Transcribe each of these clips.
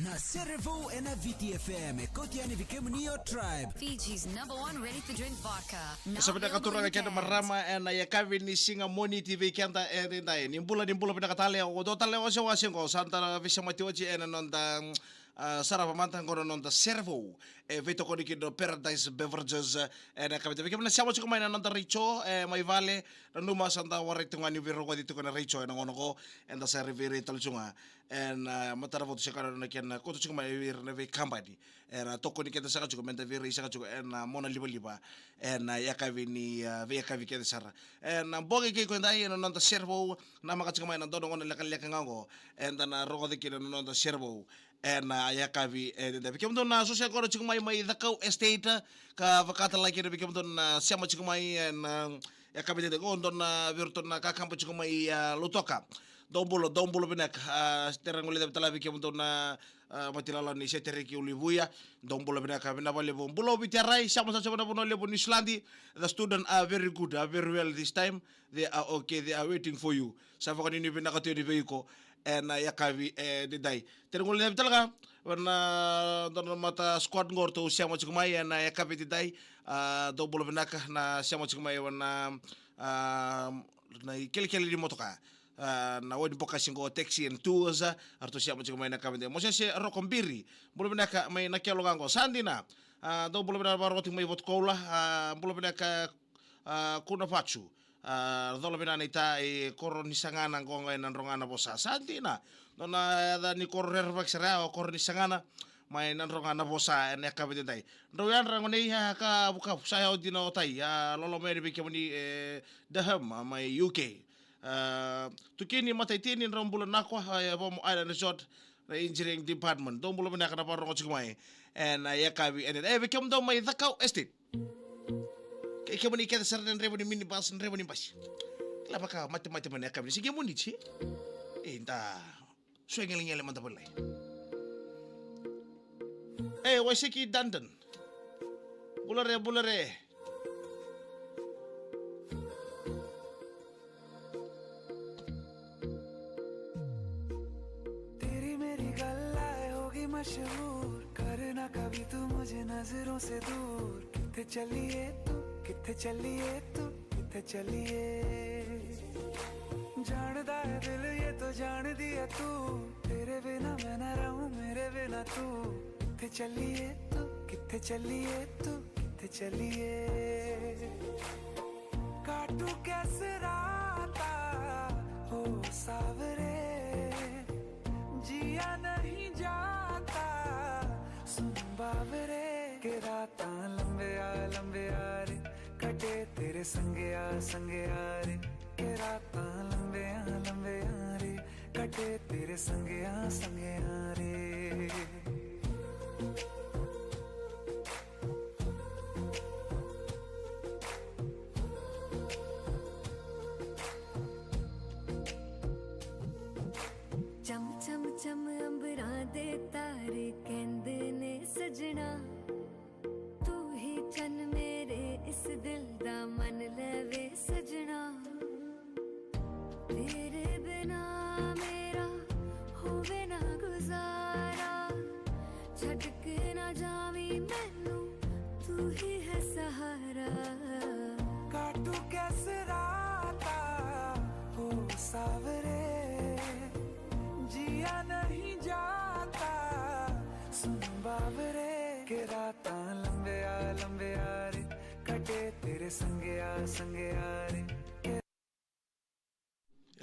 Na Servo and a VTFM, Kotiani Vikemnio Tribe. Fiji's #1 ready-to-drink vodka. Now Sabi na available katura in ka kena cans. marama na yakavin ni singa moni TV kenta dai nimbula pinakatale o do tale o sa wasingo santa visa matiochi nonda sarava manta ngono nonda Servo veto con do Paradise Beverages na kabita vikemna siamo chiko mai nonda richo mai vale numa santa warito ngani viro ko dito na richo na ngono ko and sa rivere talchunga and matara voto shikara na ken ko chiko mai vir na ve company na toko ni keta saka chiko menta vir saka chiko na mona liba na yakavini ve yakavi keta sara na boge ke ko ndai na nonda Servo na makachiko mai na dono ngona lekan ngango and na rogo de kina nonda Servo na yakavi da bikem don na social ko chiko mai dakau estate ka vakata like na bikem don na siamo chiko mai na yakavi de gondon na virton na ka kampo chiko mai lutoka dombulo benak terangole de tala bikem don na matilala ni seteriki ulivuya dombulo benak bina vale bombulo bitiarai siamo sa chama bono lebo ni Islandi. The students are very good, are very well this time. They are okay, they are waiting for you sa vakani ni binakato ni veiko na yakavi de dai terangole de talaga na don mata squad ngorto siamo chiko mai na yakavi de dai dombulo benak na siamo chiko mai na kele di motoka na wodi boka singo taxi and tours arto siamo chiko mai na kabende mo se rokombiri bulo benaka mai na kelo gango sandina do bulo benaka baroti mai votkola bulo benaka kuna fachu dolo benana ita e koroni sangana ngonga nan rongana bosa sandina dona da ni korrer vaxera o koroni sangana mai nan rongana bosa ne kabende dai royan rangoni ka buka saya odino tai lolo meri bikemuni daham mai UK tukini mataitini rombulo nakwa bom island resort engineering department dombulo bena kana parongo chikmai and yakavi and bekem do mai dakau estate ke moni ke sarden rebo ni mini bas rebo ni bas la baka mate mane yakavi sige moni chi nda swengele manta bolai wasiki dandan bulare मशहूर करना कभी तू मुझे नजरों से दूर किथे चलिए तू किथे चलिए जानदा है दिल ये तो जान दिया तू तेरे बिना मैं न रहूं मेरे बिना तू किथे चलिए काटू कैसे राता हो सावरे जिया नहीं जाता बावरे के राता लंबे यार कटे तेरे संगे यार के राता लंबे यार कटे तेरे संगे यार चम अंबरा दे तारे कहंदे ने सजना तू ही चन मेरे इस दिल दा मन लवे सजना तेरे बिना मेरा होवे ना गुजारा छड़ के ना जावी मैनू तू ही है सहारा काटू कैसे राता हो सावरे नहीं जाता सुन बावरे के राता लंबे यार कटे तेरे संगे यार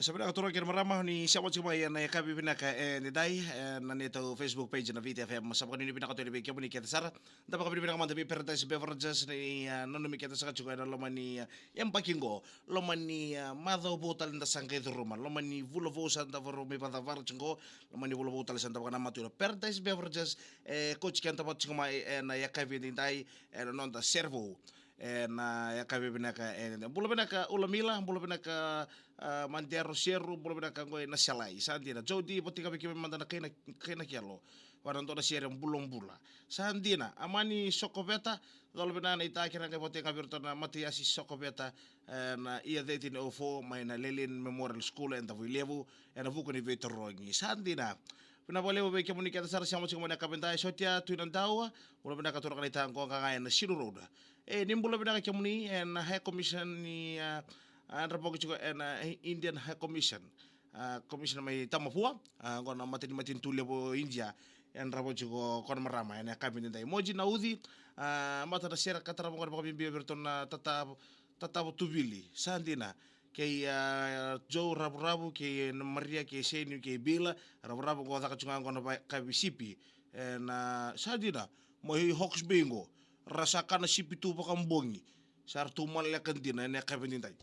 sabi na katura kina marama ni siamo chiko mai na yakavi binaka ni dai na nito Facebook page na VTFM masama kanini binaka to ni bigyan ni keta sara dapat kabini binaka manta Paradise Beverages ni nono mi keta saka chiko na lomani yang pakingo lomani madho botal nda sangke duruma lomani vulovo santa voro mi pada varchingo lomani vulovo botal santa kana matu Paradise Beverages coach kanta pat chiko mai na yakavi ni dai nonda Servo na yakavi binaka bulo binaka ulamila bulo binaka mantiaro sieru bulo binaka ngoi na salai sandina jodi potika biki mandana kena kialo warando na siere bulong bula sandina amani sokobeta dolo binana ita kira ke potika virtona matiasi sokobeta na ia detin ofo mai na Lelin Memorial School and the level and avuko ni veterongi sandina pina pole we ke muni ke sar siamo chiko na kapenta sotia tuinandawa mula pina ka tora kana tango ka na Siru Road nimbula pina ke muni and High Commission ni andrapo chiko and Indian High Commission commission mai tamapua ngona matin tule bo India and rabo chiko kon marama and kapenta moji na udi mata da sera katara mo ko bimbi bertona tata tubili sandina ke Joe rabu ke Maria ke Seni ke Bila rabu ko ta kachunga ngona ka bisipi na sadina mo hi Hawks bingo rasakan sipi tu pakambongi sar tumal ya kantina ne ka bindai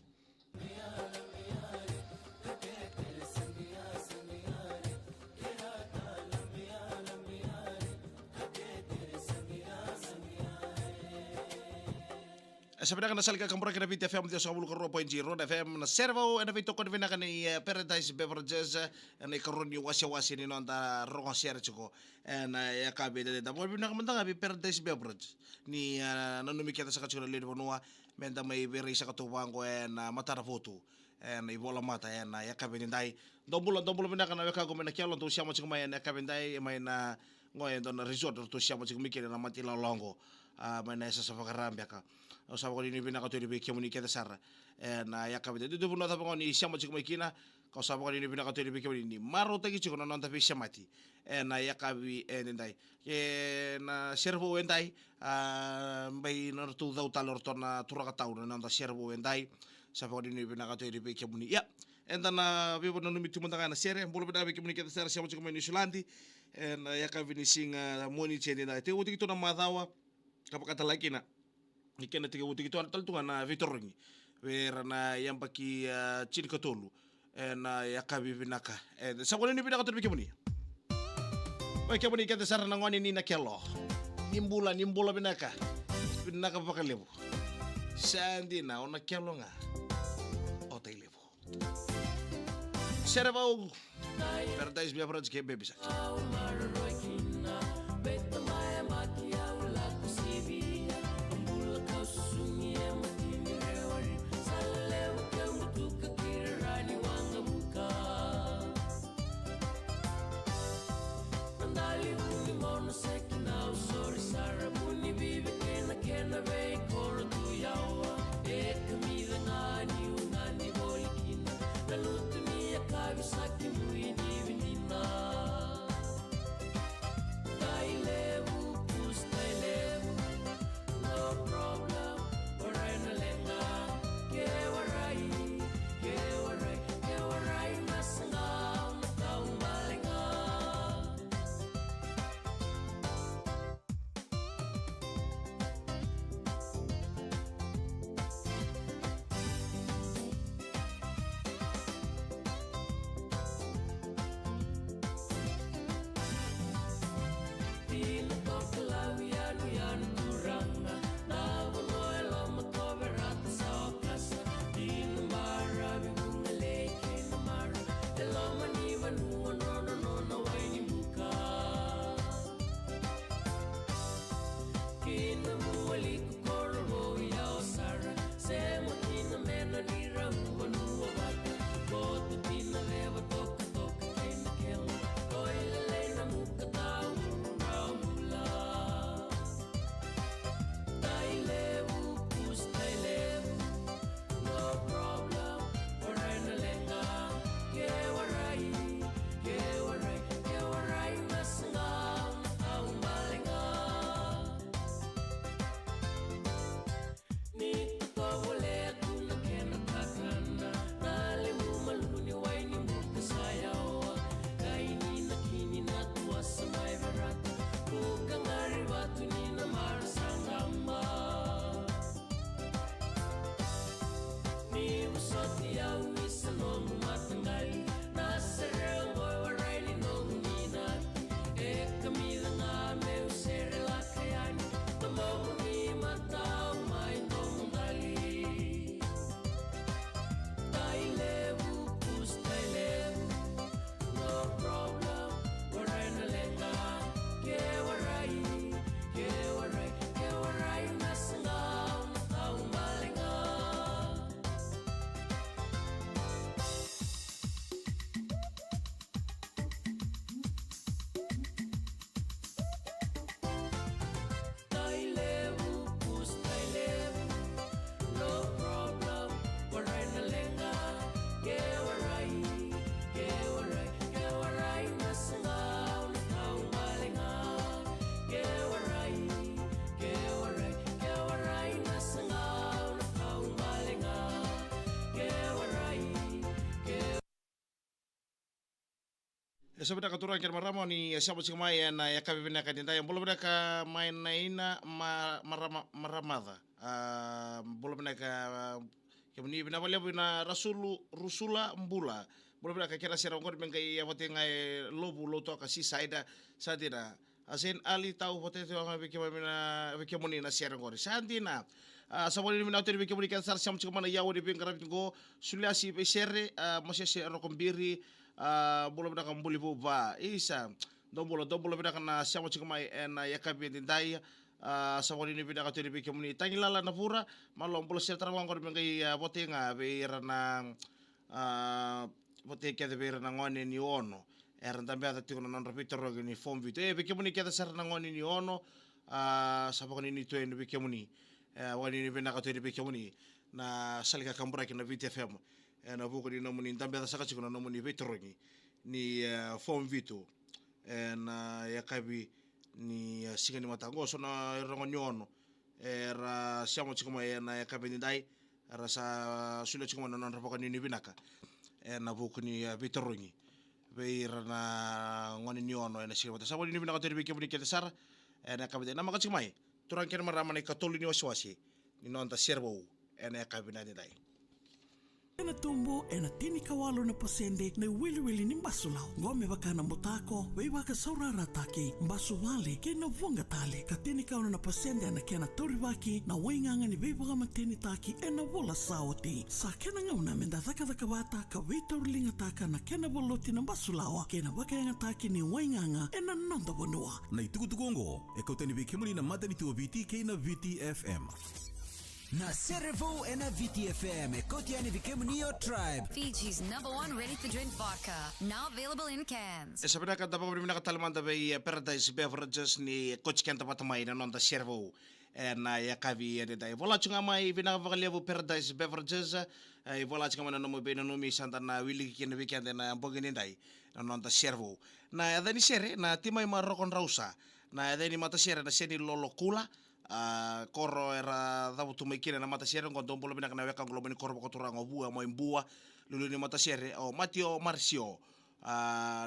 Sebenarnya na salika kampura kena VT FM 90.0 FM na servo na vito ko vina kani Paradise Beverages na ikaroni wasi ni nonta ronga share chiko na ya kabe de da mo vina kamanda bi Paradise Beverage ni nanumi kita sa kachura lele bonua menda mai beri sa katuwango na matara foto na ibola mata na ya kabe ndai dombulo vina kana weka go mena kialo to siamo chiko mai na kabe ndai mai na ngoy don resort to siamo chiko mikere na matila longo mai na sa fakarambia ka sabe ko ni bina ka to be kemuni ke sar na ya ka de buno ta ko ni siamo chiko makina ko sabe ko ni bina ka to be kemuni ni maro ta chiko non ta be siamati na ya ka bi ndai na servo ndai bai no tu da utal ortona turaka tauna non ta servo ndai sabe ko ni bina ka to be kemuni ya enda na vivo no mitu mundanga na sere bolo bina be kemuni ke sar siamo chiko mai ni sulandi na ya ka vini singa moni cheni na te uti to na madawa kapakata lakina ikena tiga uti gitu tal tu na vitorni vera na yambaki chin katolu na yakabi binaka sabone ni binaka terbi kemuni ba kemuni kete sarana ngoni ni na kelo nimbula binaka pakalebu sandina ona kelo nga otai levo servau Paradise Beverage ke bebisa Sabi na katuruan kaya maramo ni siapa sing mai na ya kabi bina kadinta yang belum ka main na ina maramada. Belum bina ka kemuni bina balik bina rusula mbula. Belum bina ka kira sira ngor ben kai ya vote ngai lobu loto ka si saida sadira. Asin ali tahu vote tu ngai bikemuni na sira ngor. Santina. Sabon ini minautir bikemuni ka sar siam cuma na yawo di bingkarap go suliasi be sere masih se rokombiri bolo bida kan boli bo ba isa do bolo bida kan na siamo chika mai na yakabi dindai sabon ini bida ka tori bi kemuni tangi lala na pura malom bolo sel tarawang ko bengai botenga be rana bote ke de be rana ngone ni ono eran tambe ata tiko na rapito rogi ni form vito be kemuni ke sar na ngone ni ono sabon ini to en be kemuni wani ni bida ka tori bi kemuni na salika kambura kina VTFM na buku di nomuni tambe ata saka chiko na nomuni veterongi ni form vito na yakabi ni singa ni matango so na rongo nyono era siamo chiko mai na yakabi ni dai era sa sulo chiko na non rapoka ni binaka na buku ni veterongi be na ngoni nyono na singa mata saboni ni binaka tori bike buni kete sar na yakabi na maka chiko mai turang kena marama ni katoli ni waswasi ni nonta servo na yakabi na dai. Ena tumbo ena tini kawalo na pasende na wili ni mbasulau ngome baka na mutako wei baka saurara taki mbasu wale kena vunga tale katini kawana na pasende ana kena tori baki na wainganga ni wei baka matini taki ena wola saoti sa kena ngauna menda dhaka bata ka wei taurulinga taka na kena boloti na mbasulawa kena baka yanga taki ni wainganga ena nanda wanua na itukutukongo ekautani bikemuli na madani tuwa VTK na VTFM na Servo ena VTFM kotiani vikemnio tribe Fiji's #1 ready-to-drink vodka, now available in cans. Sabi ka dapat beri nakatalaman tabi Paradise Beverages ni coach kenta patamay na nonda Servo na yakavi ede dai. Vola chunga mai vinakavakaliavu Paradise Beverages vola chunga mana nomo bena nomi santa na wili kina weekend na bogini dai na nonda Servo. Na ada ni sere na timai marokon rausa na ada ni mata sere na seni lolo kula koro era dabu tu maikina na mata sere ngon tombolo bina kana weka ngolo bini korbo koturang obua mo imbua lulu ni mata sere o Matio Marcio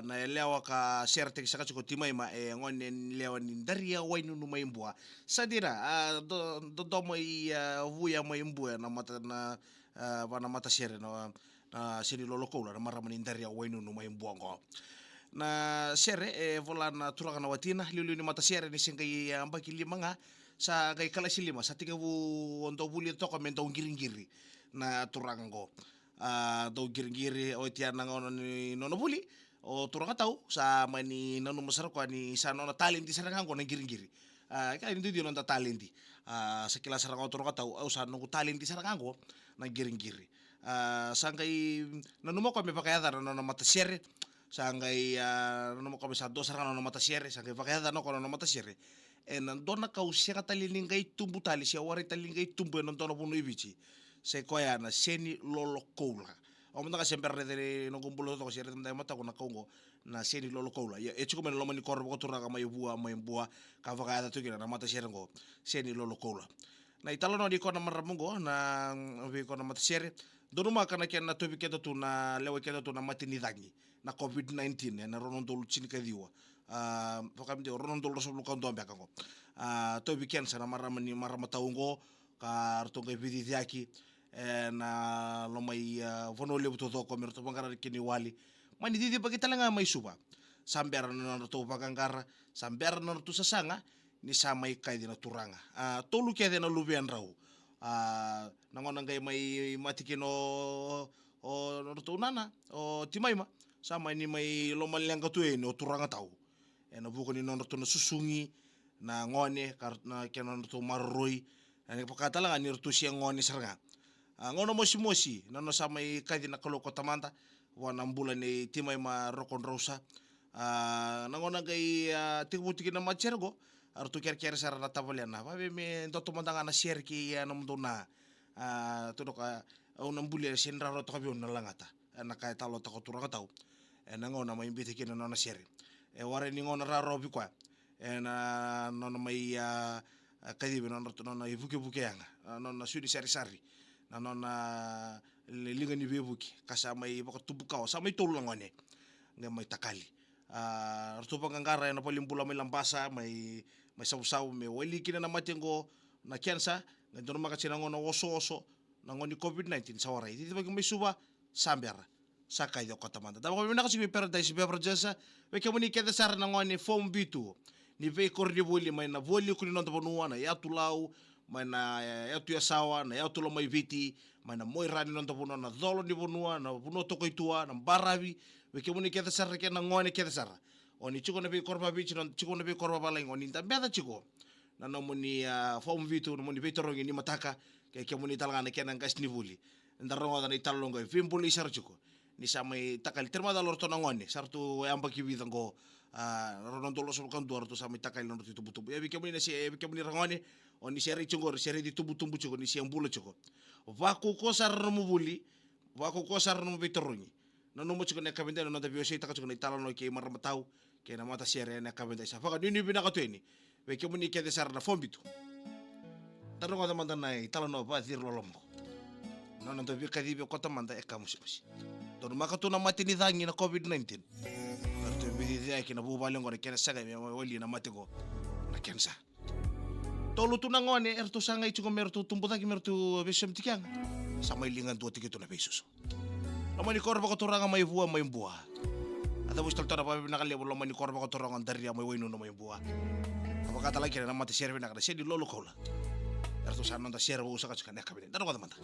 na elewa ka sere tek saka chuko timai ma ngon lewa ni daria wainu no maimbua sadira do mo i vuya mo imbua na mata na wana mata sere no na sini lolo kola na marama ni daria wainu no maimbua ngo na sere vola na turanga na watina lulu ni mata sere ni singai ambaki limanga sa kay kalasi lima sa tiga bu onto buli to kami daw giring-giri na turango daw giring-giri o tiyan nang ono ni nono buli o turanga tau sa mani nanu masar ko ni sa nono talenti sarang ko na giring-giri kaya hindi di nono talenti sa kilas sarang turanga tau o sa nungu talenti sarang ko na giring-giri sa kay nanu mo kami pakayada nono matasere sa kay nanu mo kami sa do sarang nono matasere sa kay pakayada no ko nono matasere dona kau siya katalilinggay tumbu tali siya wari talinggay tumbu ng dona puno ibici se koya na seni lolo koula o mga kasiempre de no kumbulo to kasi rin tayo mata ko na kongo na seni lolo koula ya echo ko men lo mani korbo ko turna ka may buwa ka vakada to kina na mata siya ngo seni lolo koula na italo no di ko na maramungo na vi ko na mata siya dono maka na kena to biketo to na lewe keto to na matinidangi na COVID-19 na ronon to lutsini kadiwa pakam di ronon dolo sa lukan do ambia kango to weekend sana marama taungo ka arto kay piditiaki na lomay vono lebu to ko merto pangara kini wali mani didi pagi talanga may suba samber na to pagangara samber na to sasanga ni samay kay dina turanga tolu kay na lubian raw nangon ngay may matikino o to nana o timayma sama ni may lomal yang katuin o turanga tau na buko ni nono to na susungi na ngone na kena to marroi ani pakatala ni to siya ngone sarga ngono mosi nono sa may kadi na kaloko tamanta wana bulan ni timay ma rokon rosa nangona kay tikbuti na machergo arto ker sara na tavalyan na babe me to tumanda na sierki nam do na to ka unang bulan sinra ro to kabion na langata na kay talo ta ko turanga tau nangona may imbite kina na sierki ware ni ngona raro bi kwa na nono mai kadibe nono ibuke anga nono sudi sari na nono linga ni bebuki kasa mai baka tubuka sa mai tolu ngone nge mai takali Artu pangangara na palimbula may lambasa, may sausaw, may wali kina na matingo na kiansa, nandun naman kasi nangon na oso-oso, nangon ni COVID-19 sa waray. Dito pag may suba, samber, sa kayo katamanda. Dama kami na kasi may paradise beverages, may kamuni kita sara nangon ni foam bitu, ni vei kordi voli, may na voli ko ni nonta panuwa, na yatulaw, may na yatu yasawa, na yatulaw may viti, may na moirani nonta panuwa, na dolo ni panuwa, na puno toko itua, na baravi, weke muni kita sara kena ngone kita sara. Oni chiko na bi korba bichi non chiko na bi korba balang oni tambeda chiko. Na no muni foam vitu no muni vitorongi ni mataka ke muni talanga kena ngas ni buli. Ndarongo da ni talongo vimbuli sar chiko. Ni samai takal terma da lorto na ngone sartu amba kibidan go ronon dolo so kan duarto samai takal no tubu tubu. Ya bi ke muni na si bi ke muni rangone oni seri chungo seri di tubu tubu chiko ni si ambulo chiko. Vaku ko sar no buli vaku ko sar no vitorongi. No mo chiko na kabende no da biosei taka chiko ni talano ke maramatau ke na mata sere na kabende sa faka nini bina katweni we ke muni ke de sar na fombitu taro ko manda nai talano ba dir lolombo no no to bi kadi bi kota manda e kamusi musi to no makatu na mati ni dangi na COVID-19 to bi di ai ke na bu balengo ke na saga me wali na matego na kensa tolu tu nangone ertu sanga ichiko mertu tumbuta ki mertu besem tikyang sama ilingan tu tikito na besuso Namani korba ko turanga may buwa may buwa. At tapos talto na pa nakalibo lang mani korba ko turanga dari may wino na may buwa. Kapag katalagi na naman ti-serve na kada siya di lolo ko la. Erto saan nang ta-serve usa ka tsaka na kabinet. Ano ka naman ta?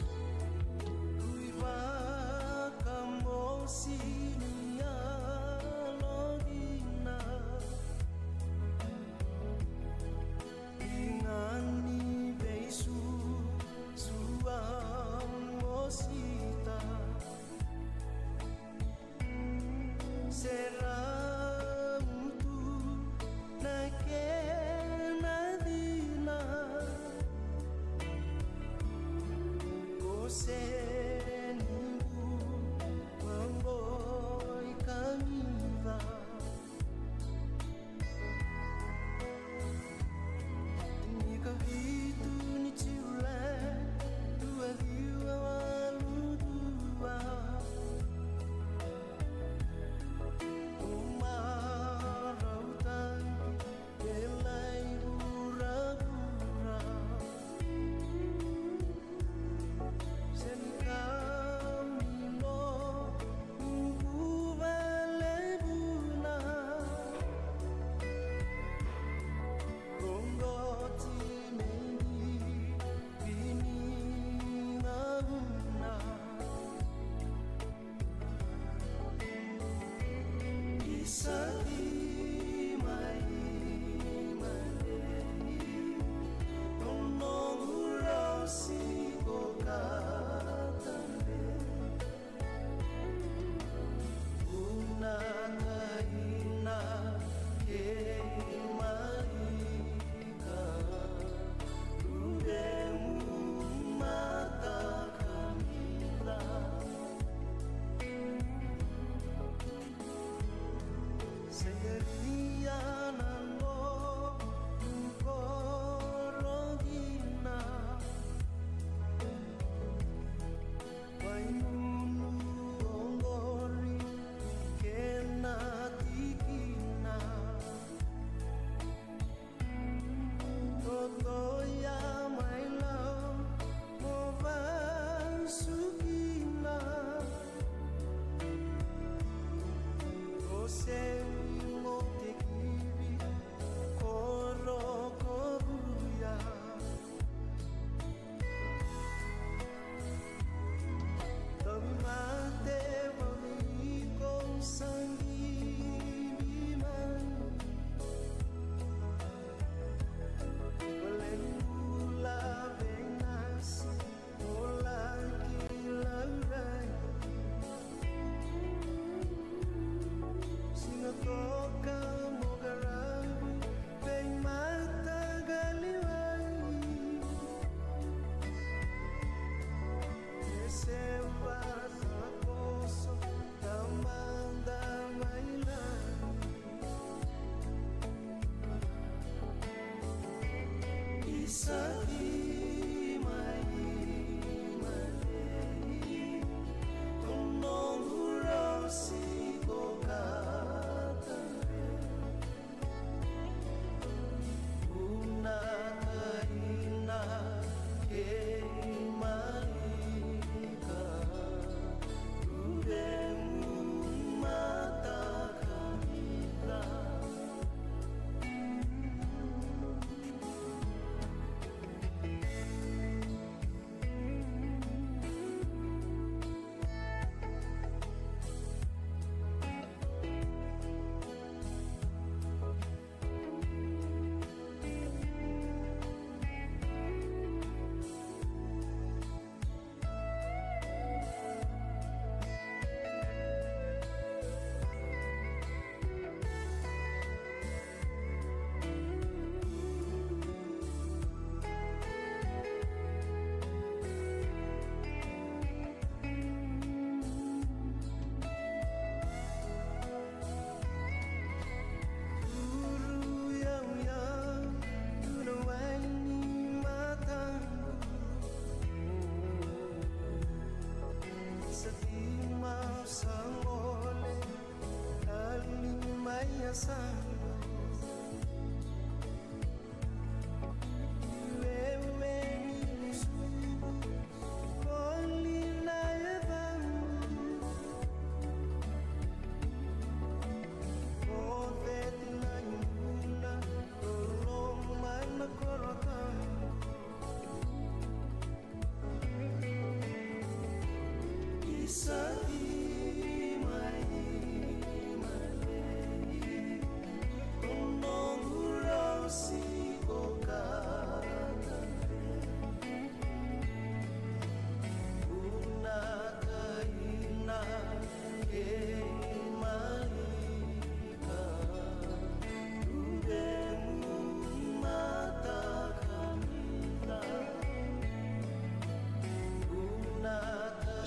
pensando.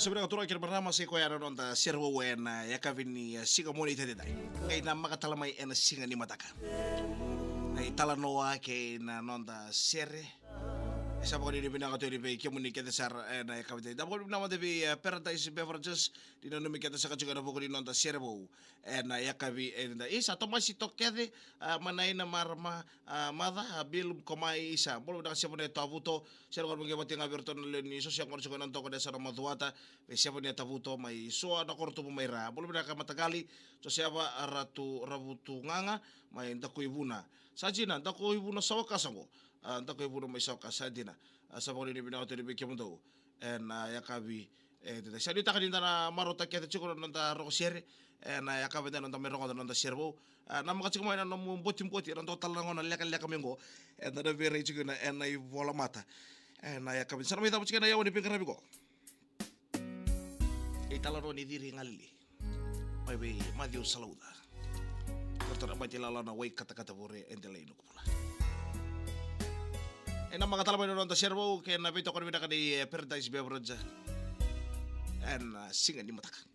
Sebenarnya turun akhir pertama sih ko yana nonta servo wena ya kavini singa moni tete dai. Kay na makatalamay ena singa ni matakan. Ay talanoa kay na nonta serre. Isa pa ko din pinakato ni Pei Kimuni kete sar na ya kavite. Dapo na mo devi Paradise Beverages di na numiketa sa kachuga na po ko din nonta servo na ya kavi enda. Isa to masito kede manay na marma mada bil komai isa. Bolo na siya mo na tabuto. Siya ko mga mati nga virtual ni sosya ko sa nanto ko sa maduata. Siya po niya tabuto may soa na korto po may ra. Bolo na ka matagali. So siya ba rabutu nganga may ndako ibuna. Sa jina ndako ibuna sa wakasango. Ndako ibuna may sa wakasadina. Sa po ni binako ni Bikimundo. And yakabi siya dito kanina na marota kaya chiko nanta rokosiere. Na yakabi na nanta meron ko nanta servo. Na makachiko may na mumbuti na total na ngo na leka mengo. And na very chiko na na vola mata. Na yakabi sana may tapos kaya na yawan ni pingkarabi ko. Italaro ni diri ngali. May Matthew Saluda. Doktor Abati lala na way kata-kata bore endele ino ko pula. Na mga talamay na nonta servo kaya nabito ko na ni Paradise Beverage. And singa ni matakan.